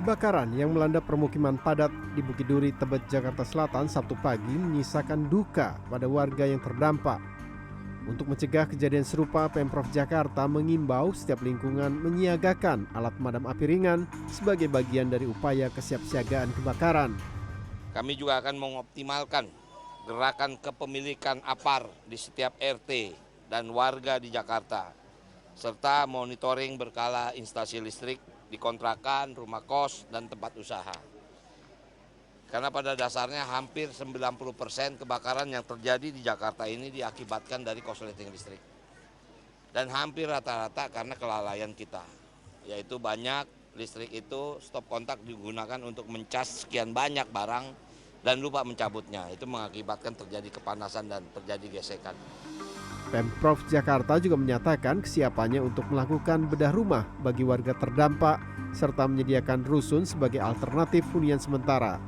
Kebakaran yang melanda permukiman padat di Bukit Duri, Tebet, Jakarta Selatan Sabtu pagi menyisakan duka pada warga yang terdampak. Untuk mencegah kejadian serupa, Pemprov Jakarta mengimbau setiap lingkungan menyiagakan alat pemadam api ringan sebagai bagian dari upaya kesiapsiagaan kebakaran. Kami juga akan mengoptimalkan gerakan kepemilikan APAR di setiap RT dan warga di Jakarta, serta monitoring berkala instalasi listrik di kontrakan, rumah kos, dan tempat usaha. Karena pada dasarnya hampir 90% kebakaran yang terjadi di Jakarta ini diakibatkan dari korsleting listrik. Dan hampir rata-rata karena kelalaian kita, yaitu banyak listrik itu stop kontak digunakan untuk mencas sekian banyak barang dan lupa mencabutnya. Itu mengakibatkan terjadi kepanasan dan terjadi gesekan. Pemprov Jakarta juga menyatakan kesiapannya untuk melakukan bedah rumah bagi warga terdampak serta menyediakan rusun sebagai alternatif hunian sementara.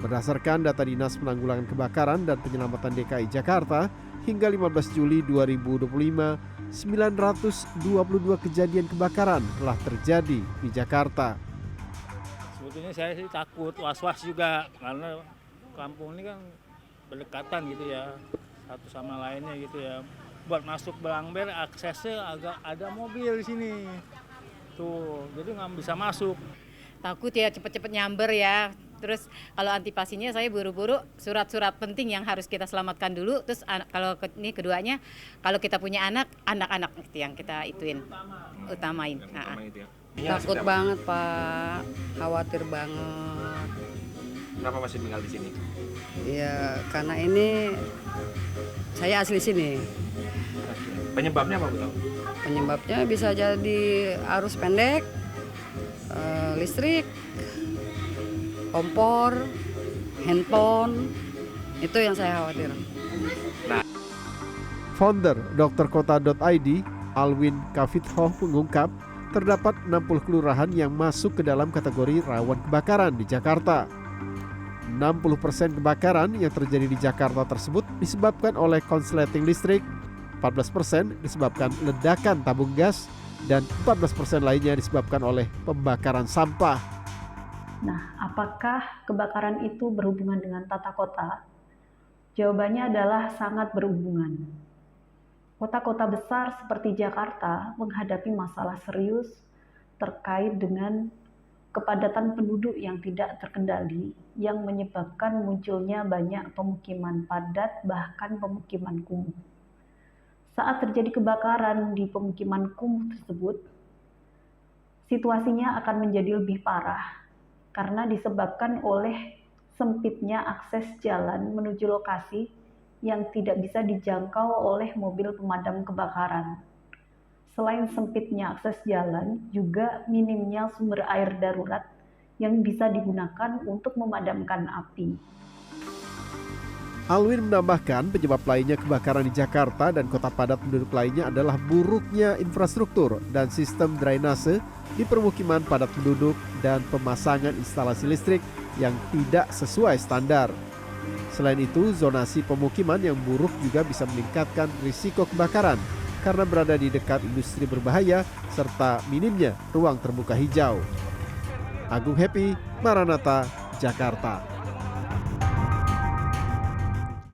Berdasarkan data Dinas Penanggulangan Kebakaran dan Penyelamatan DKI Jakarta, hingga 15 Juli 2025, 922 kejadian kebakaran telah terjadi di Jakarta. Sebetulnya saya sih takut, was-was juga karena kampung ini kan berdekatan gitu ya, satu sama lainnya gitu ya. Buat masuk Belangber aksesnya agak ada mobil di sini. Tuh, jadi nggak bisa masuk. Takut ya cepet-cepet nyamber ya. Terus kalau antipasinya saya buru-buru surat-surat penting yang harus kita selamatkan dulu. Terus kalau ini keduanya, kalau kita punya anak-anak yang kita utamain. Takut banget Pak, khawatir banget. Kenapa masih tinggal di sini? Ya karena ini saya asli sini. Penyebabnya apa Bu tahu? Penyebabnya bisa jadi arus pendek, listrik, kompor, handphone, itu yang saya khawatir. Founder drkota.id, Alwin Kafithoh mengungkap terdapat 60 kelurahan yang masuk ke dalam kategori rawan kebakaran di Jakarta. 60% kebakaran yang terjadi di Jakarta tersebut disebabkan oleh konsleting listrik, 14% disebabkan ledakan tabung gas, dan 14% lainnya disebabkan oleh pembakaran sampah. Nah, apakah kebakaran itu berhubungan dengan tata kota? Jawabannya adalah sangat berhubungan. Kota-kota besar seperti Jakarta menghadapi masalah serius terkait dengan kepadatan penduduk yang tidak terkendali yang menyebabkan munculnya banyak pemukiman padat, bahkan pemukiman kumuh. Saat terjadi kebakaran di pemukiman kumuh tersebut, situasinya akan menjadi lebih parah karena disebabkan oleh sempitnya akses jalan menuju lokasi yang tidak bisa dijangkau oleh mobil pemadam kebakaran. Selain sempitnya akses jalan, juga minimnya sumber air darurat yang bisa digunakan untuk memadamkan api. Alwin menambahkan penyebab lainnya kebakaran di Jakarta dan kota padat penduduk lainnya adalah buruknya infrastruktur dan sistem drainase di permukiman padat penduduk dan pemasangan instalasi listrik yang tidak sesuai standar. Selain itu, zonasi pemukiman yang buruk juga bisa meningkatkan risiko kebakaran karena berada di dekat industri berbahaya serta minimnya ruang terbuka hijau. Agung Happy, Maranatha, Jakarta.